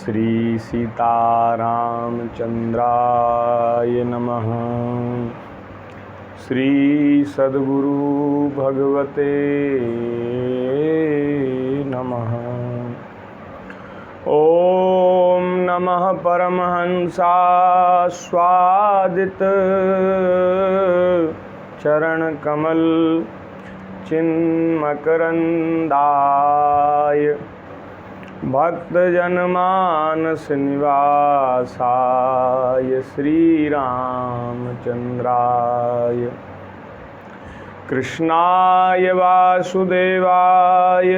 श्री सीतारामचंद्राय नमः। श्री सद्गुरु भगवते नमः। ओम नमः परमहंसास्वादित चरण कमल चिन्मकरंदाय भक्तजनमानस निवासाय श्री रामचंद्राय कृष्णाय वासुदेवाय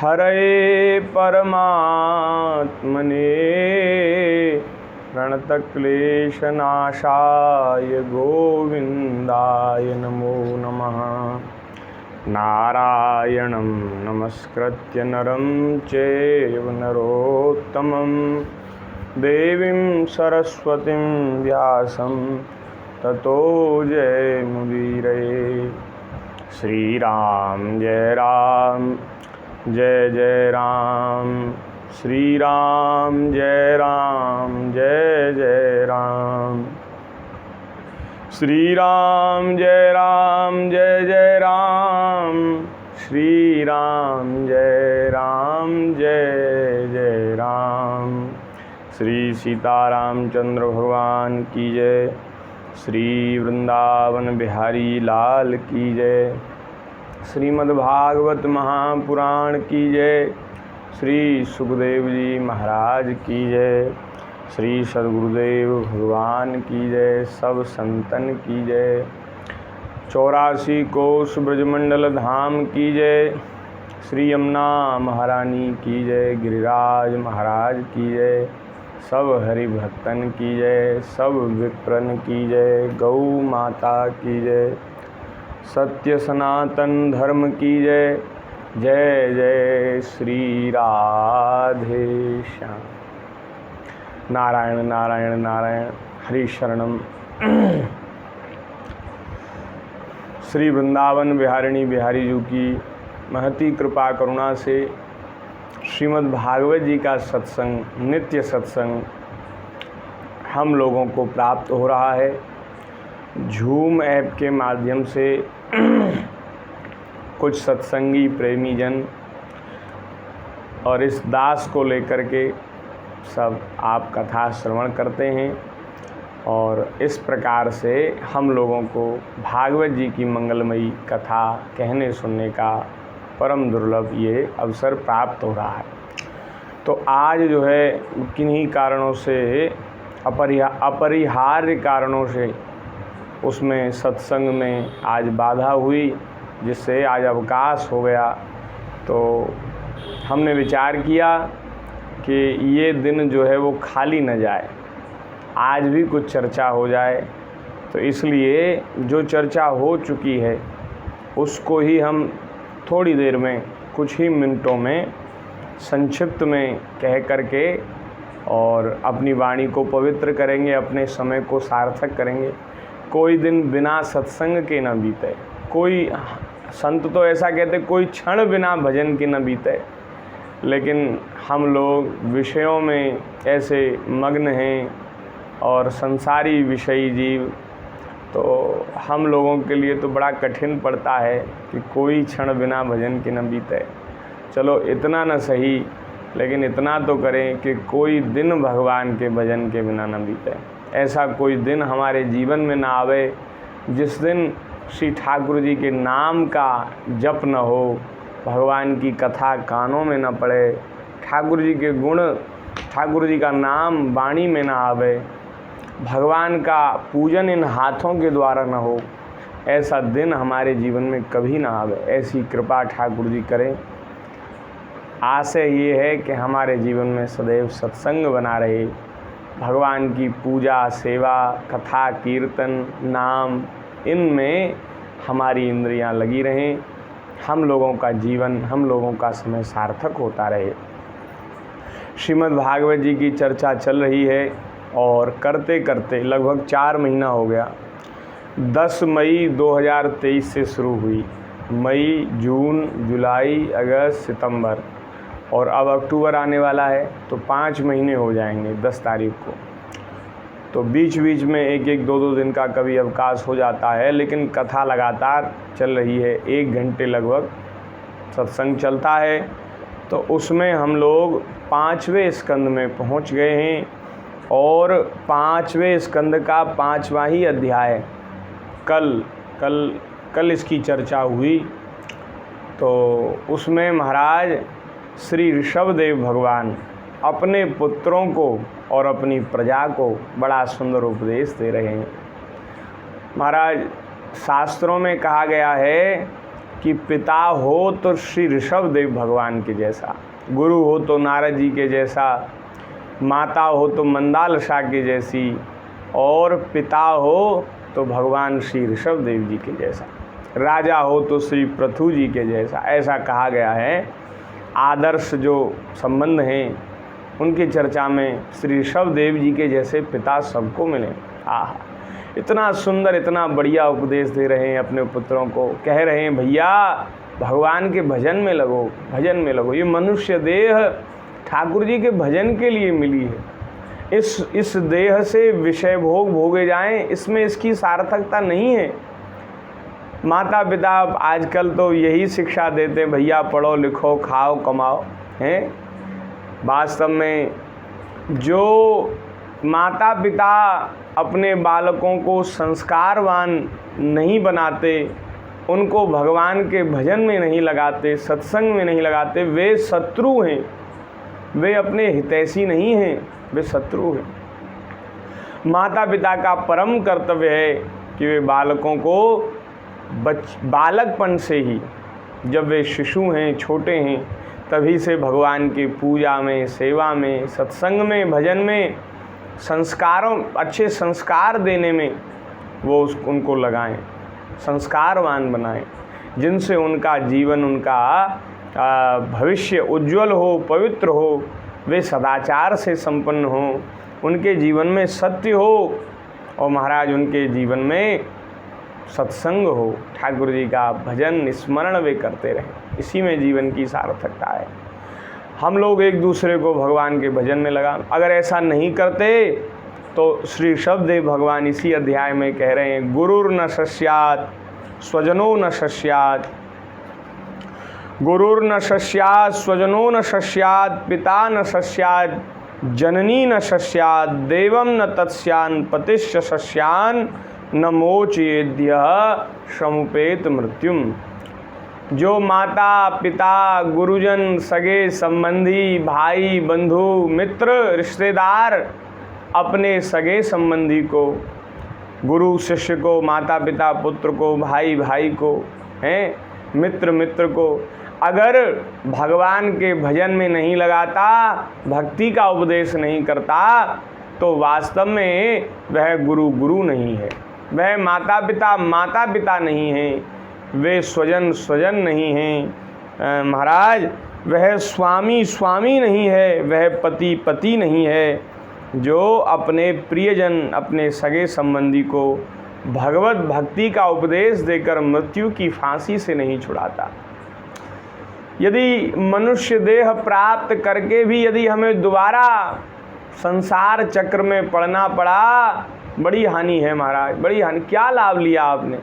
हरे परमात्मने प्रणतक्लेशनाशाय गोविंदाय नमो नमः। नारायणं नमस्कृत्य नरं चैव नरोत्तमं देवीं सरस्वतीं व्यासं ततो जयमुदीरये। श्री राम जय जय राम, श्री राम जय जय राम, श्री राम जय जय राम, श्री राम जय जय राम। श्री सीतारामचंद्र भगवान की जय, श्री वृंदावन बिहारी लाल की जय, श्रीमद्भागवत महापुराण की जय, श्री सुखदेव जी महाराज की जय, श्री सद्गुरुदेव भगवान की जय, सब संतन की जय, 84 कोस ब्रजमंडल धाम की जय, श्री यमुना महारानी की जय, गिरिराज महाराज की जय, सब हरि भक्तन की जय, सब विप्रन की जय, गौ माता की जय, सत्य सनातन धर्म की जय। जय जय श्री राधे श्याम। नारायण नारायण नारायण हरि शरणम। श्री वृंदावन बिहारिणी बिहारी जी की महती कृपा करुणा से श्रीमद् भागवत जी का सत्संग, नित्य सत्संग हम लोगों को प्राप्त हो रहा है। झूम ऐप के माध्यम से कुछ सत्संगी प्रेमी जन और इस दास को लेकर के सब आप कथा श्रवण करते हैं और इस प्रकार से हम लोगों को भागवत जी की मंगलमयी कथा कहने सुनने का परम दुर्लभ ये अवसर प्राप्त हो रहा है। तो आज जो है किन्हीं कारणों से अपरिहार्य कारणों से उसमें सत्संग में आज बाधा हुई, जिससे आज अवकाश हो गया। तो हमने विचार किया कि ये दिन जो है वो खाली न जाए, आज भी कुछ चर्चा हो जाए। तो इसलिए जो चर्चा हो चुकी है उसको ही हम थोड़ी देर में, कुछ ही मिनटों में संक्षिप्त में कह करके और अपनी वाणी को पवित्र करेंगे, अपने समय को सार्थक करेंगे। कोई दिन बिना सत्संग के न बीते, कोई संत तो ऐसा कहते कोई क्षण बिना भजन के न बीते, लेकिन हम लोग विषयों में ऐसे मग्न हैं और संसारी विषयी जीव, तो हम लोगों के लिए तो बड़ा कठिन पड़ता है कि कोई क्षण बिना भजन के न बीते। चलो इतना न सही, लेकिन इतना तो करें कि कोई दिन भगवान के भजन के बिना न बीते। ऐसा कोई दिन हमारे जीवन में ना आवे जिस दिन श्री ठाकुर जी के नाम का जप न हो, भगवान की कथा कानों में न पड़े, ठाकुर जी के गुण, ठाकुर जी का नाम वाणी में न आवे, भगवान का पूजन इन हाथों के द्वारा न हो। ऐसा दिन हमारे जीवन में कभी ना आवे। ऐसी कृपा ठाकुर जी करें। आशय ये है कि हमारे जीवन में सदैव सत्संग बना रहे, भगवान की पूजा, सेवा, कथा, कीर्तन, नाम, इनमें हमारी इंद्रियां लगी रहें, हम लोगों का जीवन, हम लोगों का समय सार्थक होता रहे। श्रीमद् भागवत जी की चर्चा चल रही है और करते करते लगभग 4 महीना हो गया। 10 मई 2023 से शुरू हुई। मई, जून, जुलाई, अगस्त, सितंबर और अब अक्टूबर आने वाला है तो 5 महीने हो जाएंगे 10 तारीख को। तो बीच बीच में एक एक 2-2 दिन का कभी अवकाश हो जाता है, लेकिन कथा लगातार चल रही है। 1 घंटे लगभग सत्संग चलता है। तो उसमें हम लोग 5वें स्कंद में पहुंच गए हैं और 5वें स्कंद का 5वां ही अध्याय कल इसकी चर्चा हुई। तो उसमें महाराज श्री ऋषभदेव भगवान अपने पुत्रों को और अपनी प्रजा को बड़ा सुंदर उपदेश दे रहे हैं। महाराज शास्त्रों में कहा गया है कि पिता हो तो श्री ऋषभदेव भगवान के जैसा, गुरु हो तो नारद जी के जैसा, माता हो तो मंदालसा के जैसी, और पिता हो तो भगवान श्री ऋषभदेव जी के जैसा, राजा हो तो श्री पृथु जी के जैसा। ऐसा कहा गया है। आदर्श जो संबंध हैं उनकी चर्चा में श्री ऋषभदेव जी के जैसे पिता सबको मिले। आहा, इतना सुंदर, इतना बढ़िया उपदेश दे रहे हैं अपने पुत्रों को। कह रहे हैं भैया भगवान के भजन में लगो, भजन में लगो। ये मनुष्य देह ठाकुर जी के भजन के लिए मिली है। इस देह से विषय भोग भोगे जाएं, इसमें इसकी सार्थकता नहीं है। माता पिता आजकल तो यही शिक्षा देते हैं, भैया पढ़ो लिखो खाओ कमाओ, हैं। वास्तव में जो माता पिता अपने बालकों को संस्कारवान नहीं बनाते, उनको भगवान के भजन में नहीं लगाते, सत्संग में नहीं लगाते, वे शत्रु हैं। वे अपने हितैषी नहीं हैं, वे शत्रु हैं। माता पिता का परम कर्तव्य है कि वे बालकों को बालकपन से ही, जब वे शिशु हैं, छोटे हैं, तभी से भगवान की पूजा में, सेवा में, सत्संग में, भजन में, संस्कारों, अच्छे संस्कार देने में वो उनको लगाएं, संस्कारवान बनाएं, जिनसे उनका जीवन, उनका भविष्य उज्जवल हो, पवित्र हो, वे सदाचार से संपन्न हो, उनके जीवन में सत्य हो और महाराज उनके जीवन में सत्संग हो, ठाकुर जी का भजन स्मरण वे करते रहें। इसी में जीवन की सार्थकता है। हम लोग एक दूसरे को भगवान के भजन में लगा, अगर ऐसा नहीं करते तो श्री ऋषभदेव भगवान इसी अध्याय में कह रहे हैं, गुरुर न शस्यात् स्वजनो न शस्यात्, गुरुर न शस्यात् स्वजनो न शस्यात्, पिता न शस्यात् जननी न शस्यात्, देवम न तत्स्यान् पतिश्च शस्यान्, न मोचयेद्यः समुपेत मृत्युम। जो माता पिता गुरुजन सगे संबंधी भाई बंधु मित्र रिश्तेदार अपने सगे संबंधी को, गुरु शिष्य को, माता पिता पुत्र को, भाई भाई को, हैं, मित्र मित्र को, अगर भगवान के भजन में नहीं लगाता, भक्ति का उपदेश नहीं करता, तो वास्तव में वह गुरु गुरु नहीं है, वह माता पिता नहीं हैं, वे स्वजन नहीं हैं महाराज, वह स्वामी नहीं है, वह पति नहीं है, जो अपने प्रियजन, अपने सगे संबंधी को भगवत भक्ति का उपदेश देकर मृत्यु की फांसी से नहीं छुड़ाता। यदि मनुष्य देह प्राप्त करके भी यदि हमें दोबारा संसार चक्र में पड़ना पड़ा, बड़ी हानि है महाराज, बड़ी हानि। क्या लाभ लिया आपने?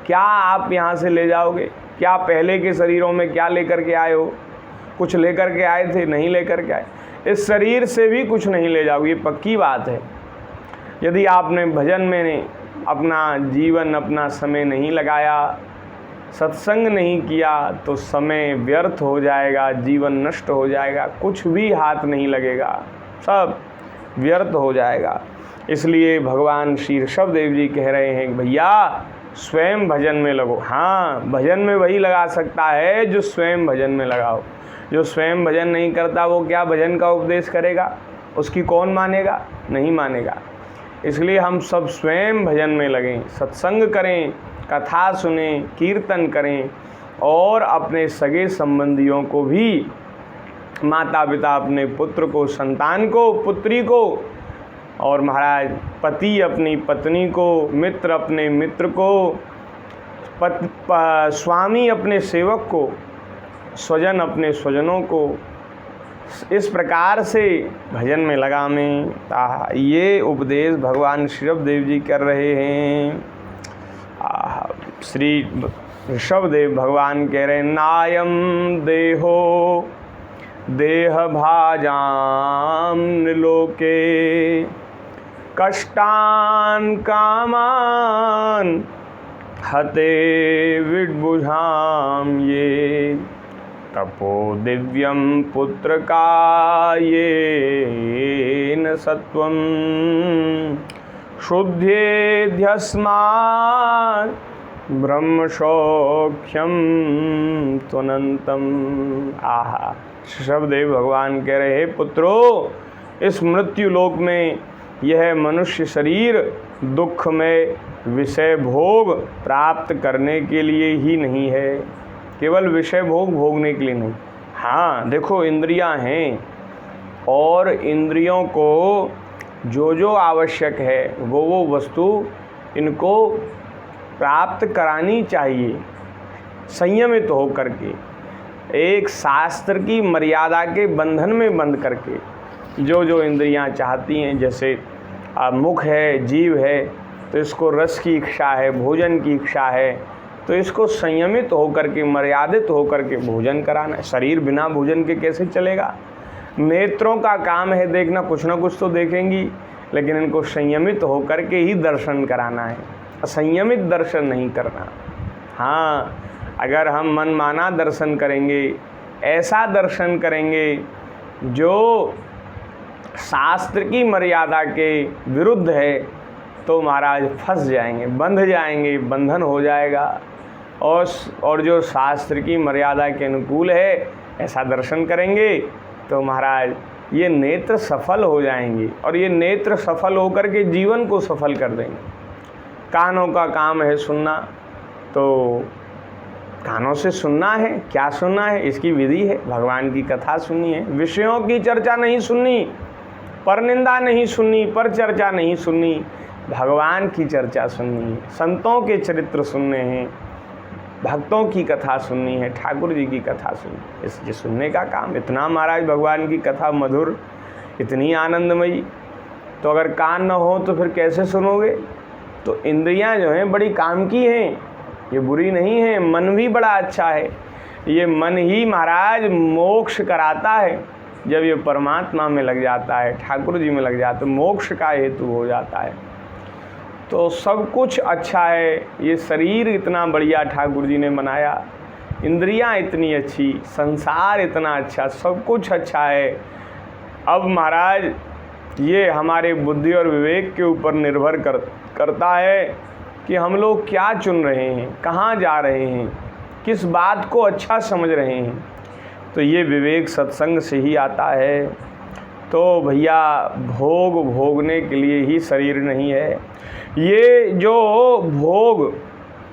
क्या आप यहाँ से ले जाओगे? क्या पहले के शरीरों में क्या लेकर के आए हो? कुछ लेकर के आए थे? नहीं लेकर के आए। इस शरीर से भी कुछ नहीं ले जाओगे, ये पक्की बात है। यदि आपने भजन में अपना जीवन, अपना समय नहीं लगाया, सत्संग नहीं किया, तो समय व्यर्थ हो जाएगा, जीवन नष्ट हो जाएगा, कुछ भी हाथ नहीं लगेगा, सब व्यर्थ हो जाएगा। इसलिए भगवान श्री ऋषभदेव जी कह रहे हैं, भैया स्वयं भजन में लगो। हाँ, भजन में वही लगा सकता है जो स्वयं भजन में लगाओ। जो स्वयं भजन नहीं करता वो क्या भजन का उपदेश करेगा? उसकी कौन मानेगा? नहीं मानेगा। इसलिए हम सब स्वयं भजन में लगें, सत्संग करें, कथा सुनें, कीर्तन करें और अपने सगे संबंधियों को भी, माता पिता अपने पुत्र को, संतान को, पुत्री को, और महाराज पति अपनी पत्नी को, मित्र अपने मित्र को, स्वामी अपने सेवक को, स्वजन अपने स्वजनों को, इस प्रकार से भजन में लगा मैं। ये उपदेश भगवान ऋषभदेव जी कर रहे हैं। श्री ऋषभदेव भगवान कह रहे हैं, नायम देहो देह भाजाम लोके कष्टान कामान हते विड्बुझाम ये तपो दिव्यम पुत्र का ये न सत्वम शुद्धेध्यस्मात् ब्रह्म सौख्यम त्वनंतम। आहा, ऋषभदेव भगवान कह रहे हैं, पुत्रो, इस मृत्यु लोक में यह मनुष्य शरीर दुख में विषय भोग प्राप्त करने के लिए ही नहीं है, केवल विषय भोग भोगने के लिए नहीं। हाँ देखो, इंद्रियां हैं और इंद्रियों को जो जो आवश्यक है वो वस्तु इनको प्राप्त करानी चाहिए संयमित हो करके, एक शास्त्र की मर्यादा के बंधन में बंध करके। जो जो इंद्रियां चाहती हैं, जैसे मुख है, जीव है, तो इसको रस की इच्छा है, भोजन की इच्छा है, तो इसको संयमित होकर के, मर्यादित होकर के भोजन कराना है। शरीर बिना भोजन के कैसे चलेगा? नेत्रों का काम है देखना, कुछ ना कुछ तो देखेंगी, लेकिन इनको संयमित होकर के ही दर्शन कराना है, असंयमित दर्शन नहीं करना। हाँ, अगर हम मनमाना दर्शन करेंगे, ऐसा दर्शन करेंगे जो शास्त्र की मर्यादा के विरुद्ध है, तो महाराज फंस जाएंगे, बंध जाएंगे, बंधन हो जाएगा। और जो शास्त्र की मर्यादा के अनुकूल है, ऐसा दर्शन करेंगे तो महाराज ये नेत्र सफल हो जाएंगे, और ये नेत्र सफल होकर के जीवन को सफल कर देंगे। कानों का काम है सुनना, तो कानों से सुनना है। क्या सुनना है? इसकी विधि है, भगवान की कथा सुननी है। विषयों की चर्चा नहीं सुननी, पर निंदा नहीं सुननी, पर चर्चा नहीं सुननी, भगवान की चर्चा सुननी है, संतों के चरित्र सुनने हैं, भक्तों की कथा सुननी है, ठाकुर जी की कथा सुननी। इसलिए सुनने का काम। इतना महाराज भगवान की कथा मधुर, इतनी आनंदमयी, तो अगर कान न हो तो फिर कैसे सुनोगे? तो इंद्रियां जो हैं बड़ी काम की हैं, ये बुरी नहीं है। मन भी बड़ा अच्छा है, ये मन ही महाराज मोक्ष कराता है। जब ये परमात्मा में लग जाता है, ठाकुर जी में लग जाता है, मोक्ष का हेतु हो जाता है। तो सब कुछ अच्छा है। ये शरीर इतना बढ़िया ठाकुर जी ने बनाया, इंद्रियां इतनी अच्छी, संसार इतना अच्छा, सब कुछ अच्छा है। अब महाराज ये हमारे बुद्धि और विवेक के ऊपर निर्भर करता है कि हम लोग क्या चुन रहे हैं, कहाँ जा रहे हैं, किस बात को अच्छा समझ रहे हैं। तो ये विवेक सत्संग से ही आता है। तो भैया भोगने के लिए ही शरीर नहीं है। ये जो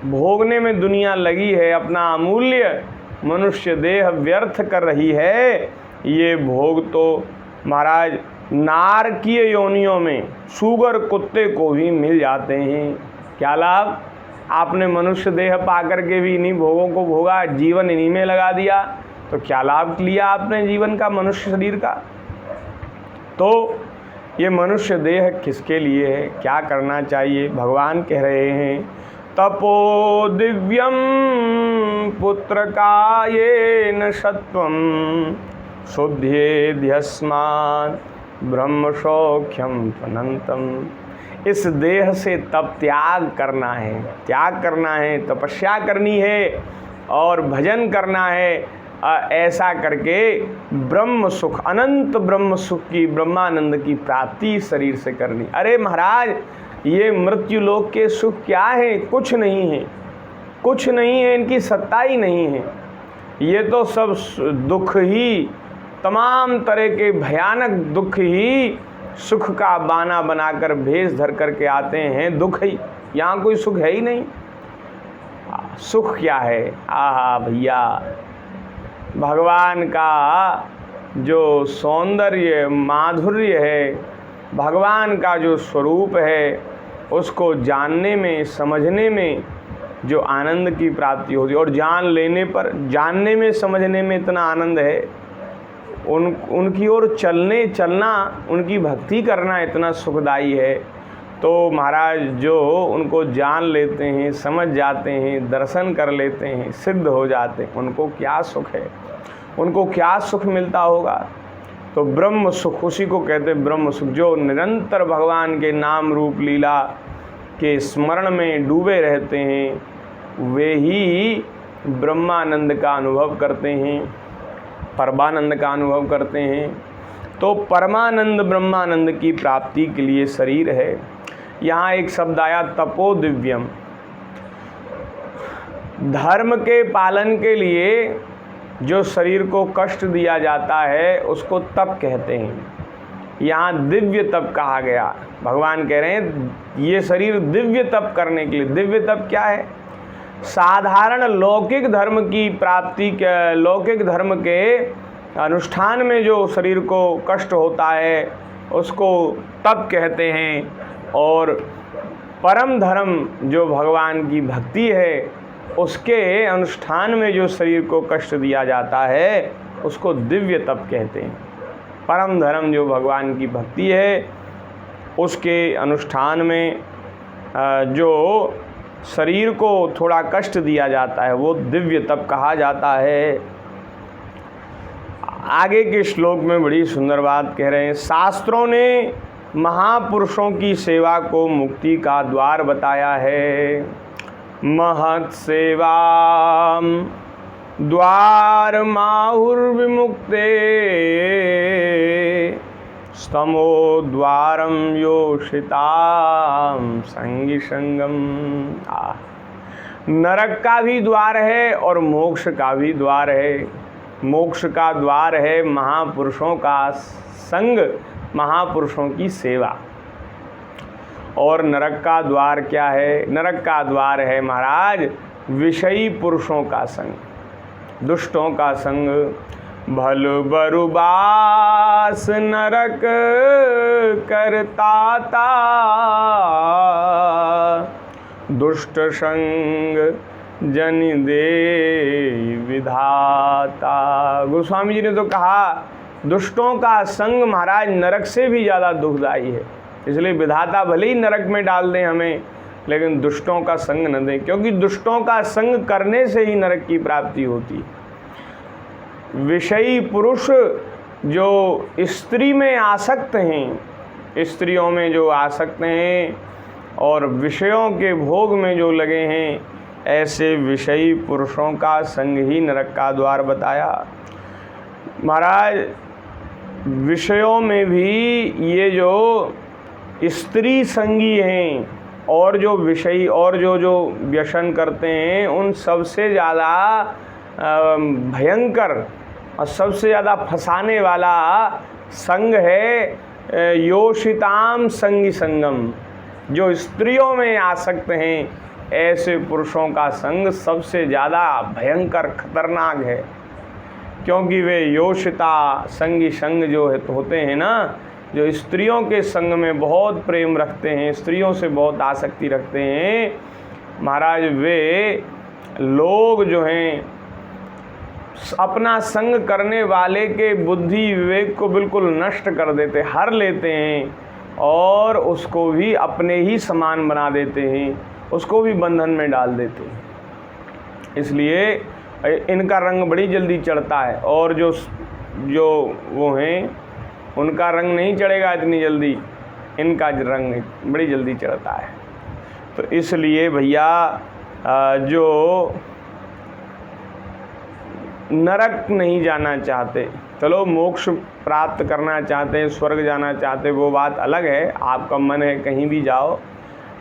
भोगने में दुनिया लगी है, अपना अमूल्य मनुष्य देह व्यर्थ कर रही है, ये भोग तो महाराज नारकीय योनियों में सूगर कुत्ते को भी मिल जाते हैं। क्या लाभ? आपने मनुष्य देह पाकर के भी इन्हीं भोगों को भोगा, जीवन इन्हीं में लगा दिया, तो क्या लाभ लिया आपने जीवन का, मनुष्य शरीर का? तो ये मनुष्य देह किसके लिए है, क्या करना चाहिए? भगवान कह रहे हैं, तपो दिव्यम पुत्र का ये न सत्वम शुद्धेध्यस्मात् ब्रह्म सौख्यम अनंतम। इस देह से तप त्याग करना है, तपस्या करनी है और भजन करना है। ऐसा करके ब्रह्म सुख, अनंत ब्रह्म सुख की, ब्रह्मानंद की प्राप्ति शरीर से करनी। अरे महाराज, ये मृत्यु लोक के सुख क्या है? कुछ नहीं है, कुछ नहीं है, इनकी सत्ता ही नहीं है। ये तो सब दुख ही, तमाम तरह के भयानक दुख ही सुख का बाना बनाकर भेष धर करके आते हैं। दुख ही, यहाँ कोई सुख है ही नहीं। सुख क्या है? आहा भैया, भगवान का जो सौंदर्य माधुर्य है, भगवान का जो स्वरूप है, उसको जानने में, समझने में जो आनंद की प्राप्ति होती है, और जान लेने पर, जानने में समझने में इतना आनंद है, उनकी ओर चलना, उनकी भक्ति करना इतना सुखदाई है। तो महाराज जो उनको जान लेते हैं, समझ जाते हैं, दर्शन कर लेते हैं, सिद्ध हो जाते हैं, उनको क्या सुख है, उनको क्या सुख मिलता होगा। तो ब्रह्म सुख, उसी को कहते हैं ब्रह्म सुख। जो निरंतर भगवान के नाम रूप लीला के स्मरण में डूबे रहते हैं, वे ही ब्रह्मानंद का अनुभव करते हैं, परमानंद का अनुभव करते हैं। तो परमानंद ब्रह्मानंद की प्राप्ति के लिए शरीर है। यहाँ एक शब्द आया तपो दिव्यम। धर्म के पालन के लिए जो शरीर को कष्ट दिया जाता है उसको तप कहते हैं। यहाँ दिव्य तप कहा गया। भगवान कह रहे हैं ये शरीर दिव्य तप करने के लिए। दिव्य तप क्या है? साधारण लौकिक धर्म की प्राप्ति के, लौकिक धर्म के अनुष्ठान में जो शरीर को कष्ट होता है उसको तप कहते हैं। और परम धर्म जो भगवान की भक्ति है उसके अनुष्ठान में जो शरीर को कष्ट दिया जाता है उसको दिव्य तप कहते हैं। परम धर्म जो भगवान की भक्ति है उसके अनुष्ठान में जो शरीर को थोड़ा कष्ट दिया जाता है वो दिव्य तप कहा जाता है। आगे के श्लोक में बड़ी सुंदर बात कह रहे हैं। शास्त्रों ने महापुरुषों की सेवा को मुक्ति का द्वार बताया है। महत् सेवाम द्वार माहुर्विमुक्ते स्तमो द्वारम योषिताम संगी संगम। नरक का भी द्वार है और मोक्ष का भी द्वार है। मोक्ष का द्वार है महापुरुषों का संग, महापुरुषों की सेवा। और नरक का द्वार क्या है? नरक का द्वार है महाराज विषयी पुरुषों का संग, दुष्टों का संग। भल बरुबास नरक करता ता, दुष्ट संग जन दे विधाता। गोस्वामी जी ने तो कहा दुष्टों का संग महाराज नरक से भी ज़्यादा दुखदाई है। इसलिए विधाता भले ही नरक में डाल दें हमें, लेकिन दुष्टों का संग न दें, क्योंकि दुष्टों का संग करने से ही नरक की प्राप्ति होती है। विषयी पुरुष जो स्त्री में आसक्त हैं, स्त्रियों में जो आसक्त हैं और विषयों के भोग में जो लगे हैं, ऐसे विषयी पुरुषों का संग ही नरक का द्वार बताया। महाराज विषयों में भी ये जो स्त्री संगी हैं और जो विषयी और जो व्यसन करते हैं, उन सबसे ज़्यादा भयंकर और सबसे ज़्यादा फंसाने वाला संग है योषिताम संगी संगम। जो स्त्रियों में आसक्त हैं ऐसे पुरुषों का संग सबसे ज़्यादा भयंकर खतरनाक है, क्योंकि वे योषिता संगी संग जो होते हैं ना, जो स्त्रियों के संग में बहुत प्रेम रखते हैं, स्त्रियों से बहुत आसक्ति रखते हैं, महाराज वे लोग जो हैं अपना संग करने वाले के बुद्धि विवेक को बिल्कुल नष्ट कर देते, हर लेते हैं और उसको भी अपने ही समान बना देते हैं, उसको भी बंधन में डाल देते हैं। इसलिए इनका रंग बड़ी जल्दी चढ़ता है और जो वो हैं उनका रंग नहीं चढ़ेगा इतनी जल्दी, इनका रंग बड़ी जल्दी चढ़ता है। तो इसलिए भैया जो नरक नहीं जाना चाहते, चलो मोक्ष प्राप्त करना चाहते हैं, स्वर्ग जाना चाहते, वो बात अलग है, आपका मन है कहीं भी जाओ,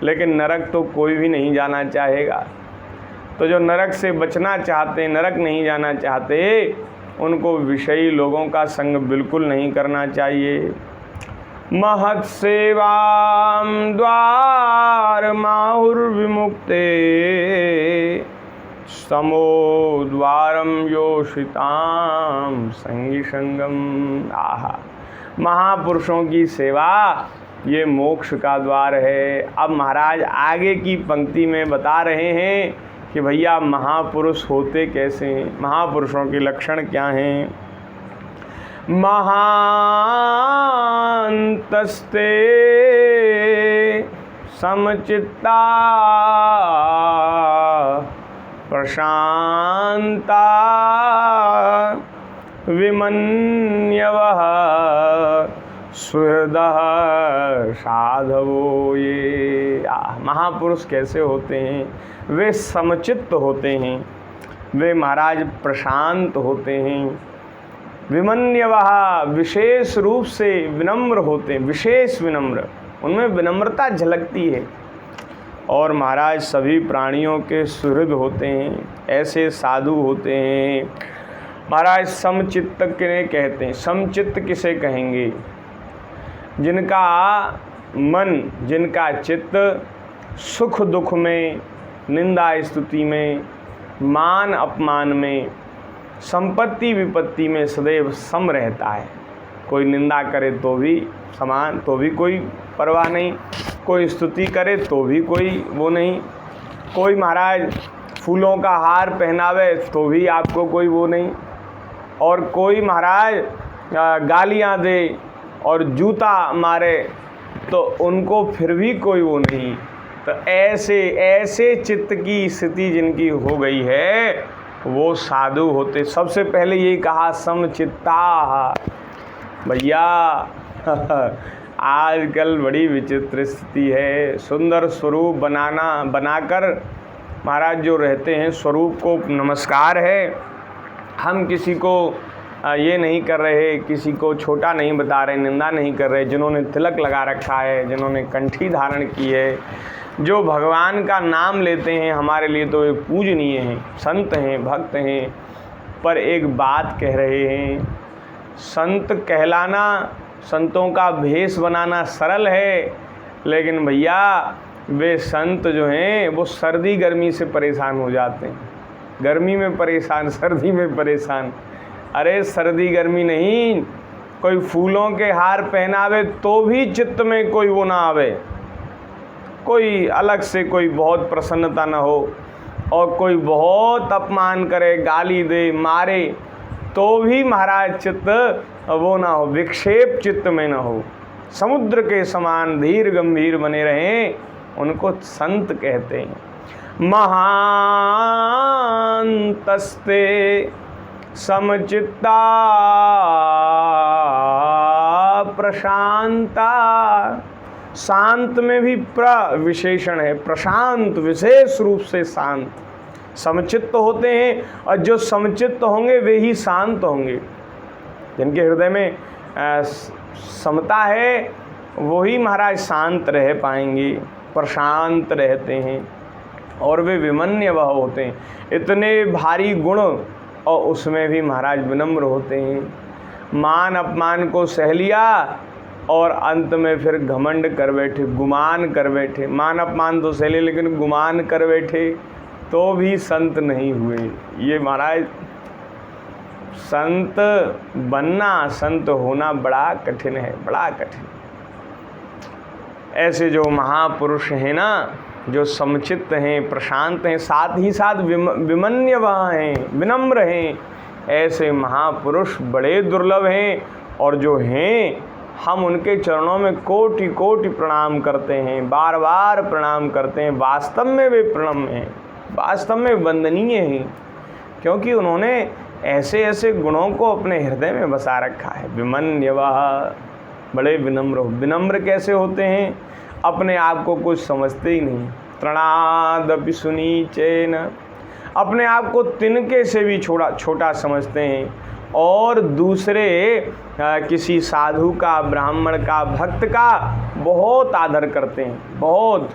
लेकिन नरक तो कोई भी नहीं जाना चाहेगा। तो जो नरक से बचना चाहते, नरक नहीं जाना चाहते, उनको विषयी लोगों का संग बिल्कुल नहीं करना चाहिए। महत् सेवाम द्वार माहुर्विमुक्ते समो द्वारम योषिताम संगी संगम। आहा, महापुरुषों की सेवा ये मोक्ष का द्वार है। अब महाराज आगे की पंक्ति में बता रहे हैं कि भैया महापुरुष होते कैसे हैं, महापुरुषों के लक्षण क्या हैं। महान्तस्ते समचित्ता प्रशांता विमन्यवः सुहृदः साधवो ये। महापुरुष कैसे होते हैं? वे समचित्त होते हैं, वे महाराज प्रशांत होते हैं। विमन्यवः विशेष रूप से विनम्र होते हैं, विशेष विनम्र, उनमें विनम्रता झलकती है। और महाराज सभी प्राणियों के सुहृद होते हैं, ऐसे साधु होते हैं। महाराज समचित्त किन्हें कहते हैं? समचित्त किसे कहेंगे? जिनका मन, जिनका चित्त सुख दुख में, निंदा स्तुति में, मान अपमान में, संपत्ति विपत्ति में सदैव सम रहता है। कोई निंदा करे तो भी समान, तो भी कोई परवाह नहीं, कोई स्तुति करे तो भी कोई वो नहीं, कोई महाराज फूलों का हार पहनावे तो भी आपको कोई वो नहीं, और कोई महाराज गालियां दे और जूता मारे तो उनको फिर भी कोई वो नहीं। तो ऐसे चित्त की स्थिति जिनकी हो गई है वो साधु होते। सबसे पहले यही कहा समचित्ता। भैया आजकल बड़ी विचित्र स्थिति है। सुंदर स्वरूप बनाकर महाराज जो रहते हैं, स्वरूप को नमस्कार है। हम किसी को ये नहीं कर रहे, किसी को छोटा नहीं बता रहे, निंदा नहीं कर रहे। जिन्होंने तिलक लगा रखा है, जिन्होंने कंठी धारण की है, जो भगवान का नाम लेते हैं, हमारे लिए तो वे पूजनीय हैं, संत हैं, भक्त हैं। पर एक बात कह रहे हैं, संत कहलाना, संतों का भेष बनाना सरल है, लेकिन भैया वे संत जो हैं वो सर्दी गर्मी से परेशान हो जाते हैं। गर्मी में परेशान, सर्दी में परेशान। अरे सर्दी गर्मी नहीं, कोई फूलों के हार पहनावे तो भी चित्त में कोई वो ना आवे, कोई अलग से कोई बहुत प्रसन्नता ना हो, और कोई बहुत अपमान करे, गाली दे, मारे तो भी महाराज चित्त वो ना हो, विक्षेप चित्त में ना हो, समुद्र के समान धीर गंभीर बने रहें, उनको संत कहते हैं। महान्तस्ते समचित्ता प्रशांता। शांत में भी प्र विशेषण है, प्रशांत विशेष रूप से शांत, समचित्त होते हैं। और जो समचित्त होंगे वे ही शांत होंगे। जिनके हृदय में समता है वही महाराज शांत रह पाएंगे, प्रशांत रहते हैं। और वे विमन्य वह होते हैं, इतने भारी गुण और उसमें भी महाराज विनम्र होते हैं। मान अपमान को सह लिया और अंत में फिर घमंड कर बैठे, गुमान कर बैठे। मान अपमान तो सह लिया लेकिन गुमान कर बैठे तो भी संत नहीं हुए। ये महाराज संत बनना, संत होना बड़ा कठिन है, बड़ा कठिन। ऐसे जो महापुरुष हैं ना, जो समचित्त हैं, प्रशांत हैं, साथ ही साथ विमन्यवः हैं, विनम्र हैं, ऐसे महापुरुष बड़े दुर्लभ हैं। और जो हैं हम उनके चरणों में कोटि कोटि प्रणाम करते हैं, बार बार प्रणाम करते हैं। वास्तव में वे प्रणम्य हैं, वास्तव में वंदनीय हैं, क्योंकि उन्होंने ऐसे ऐसे गुणों को अपने हृदय में बसा रखा है। विमन्यवः, बड़े विनम्र। विनम्र कैसे होते हैं? अपने आप को कुछ समझते ही नहीं। तृणादपि सुनीचेन, अपने आप को तिनके से भी छोटा समझते हैं। और दूसरे किसी साधु का, ब्राह्मण का, भक्त का बहुत आदर करते हैं, बहुत।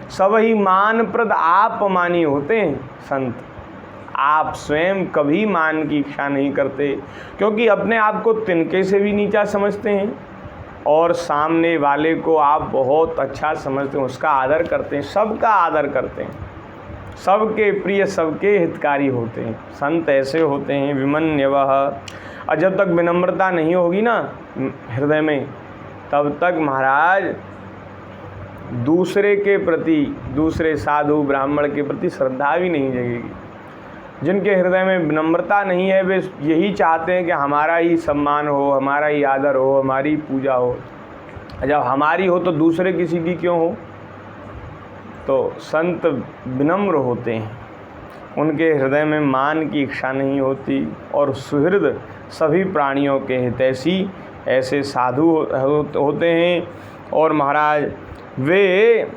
सब ही मानप्रद आपमानी होते हैं संत। आप स्वयं कभी मान की इच्छा नहीं करते, क्योंकि अपने आप को तिनके से भी नीचा समझते हैं। और सामने वाले को आप बहुत अच्छा समझते हैं, उसका आदर करते हैं, सबका आदर करते हैं, सबके प्रिय, सबके हितकारी होते हैं। संत ऐसे होते हैं, विमन्यवः। और जब तक विनम्रता नहीं होगी ना हृदय में, तब तक महाराज दूसरे के प्रति, दूसरे साधु ब्राह्मण के प्रति श्रद्धा भी नहीं जगेगी। जिनके हृदय में विनम्रता नहीं है, वे यही चाहते हैं कि हमारा ही सम्मान हो, हमारा ही आदर हो, हमारी पूजा हो। जब हमारी हो तो दूसरे किसी की क्यों हो। तो संत विनम्र होते हैं, उनके हृदय में मान की इच्छा नहीं होती, और सुहृद सभी प्राणियों के हितैषी ऐसे साधु होते हैं। और महाराज वे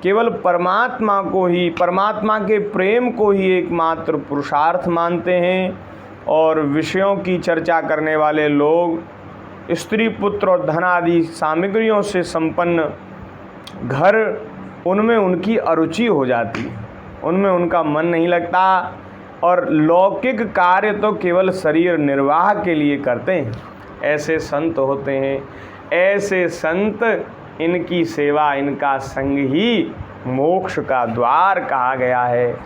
केवल परमात्मा को ही, परमात्मा के प्रेम को ही एकमात्र पुरुषार्थ मानते हैं। और विषयों की चर्चा करने वाले लोग, स्त्री पुत्र और धन आदि सामग्रियों से संपन्न घर, उनमें उनकी अरुचि हो जाती है, उनमें उनका मन नहीं लगता, और लौकिक कार्य तो केवल शरीर निर्वाह के लिए करते हैं। ऐसे संत होते हैं। ऐसे संत, इनकी सेवा, इनका संग ही मोक्ष का द्वार कहा गया है।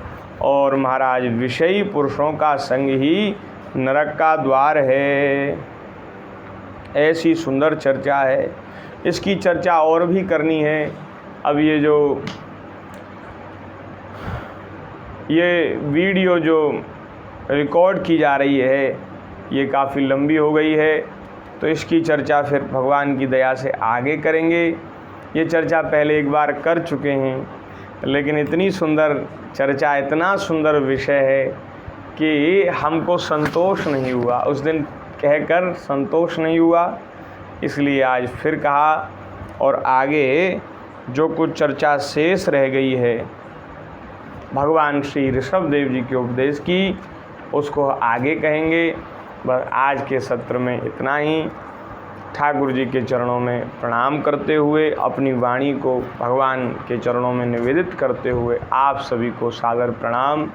और महाराज विषयी पुरुषों का संग ही नरक का द्वार है। ऐसी सुंदर चर्चा है। इसकी चर्चा और भी करनी है। अब ये वीडियो जो रिकॉर्ड की जा रही है, ये काफ़ी लंबी हो गई है, तो इसकी चर्चा फिर भगवान की दया से आगे करेंगे। ये चर्चा पहले एक बार कर चुके हैं, लेकिन इतनी सुंदर चर्चा, इतना सुंदर विषय है कि हमको संतोष नहीं हुआ, उस दिन कहकर संतोष नहीं हुआ, इसलिए आज फिर कहा। और आगे जो कुछ चर्चा शेष रह गई है भगवान श्री ऋषभदेव जी के उपदेश की, उसको आगे कहेंगे। बस आज के सत्र में इतना ही। ठाकुर जी के चरणों में प्रणाम करते हुए, अपनी वाणी को भगवान के चरणों में निवेदित करते हुए आप सभी को सादर प्रणाम।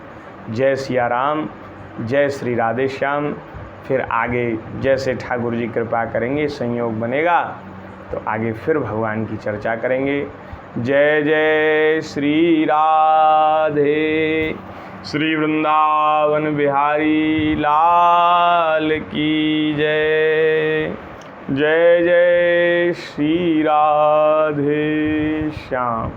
जय सिया राम, जय श्री राधे श्याम। फिर आगे जैसे ठाकुर जी कृपा करेंगे, संयोग बनेगा तो आगे फिर भगवान की चर्चा करेंगे। जय जय श्री राधे। श्री वृंदावन बिहारी लाल की जय। जय जय श्री राधे श्याम।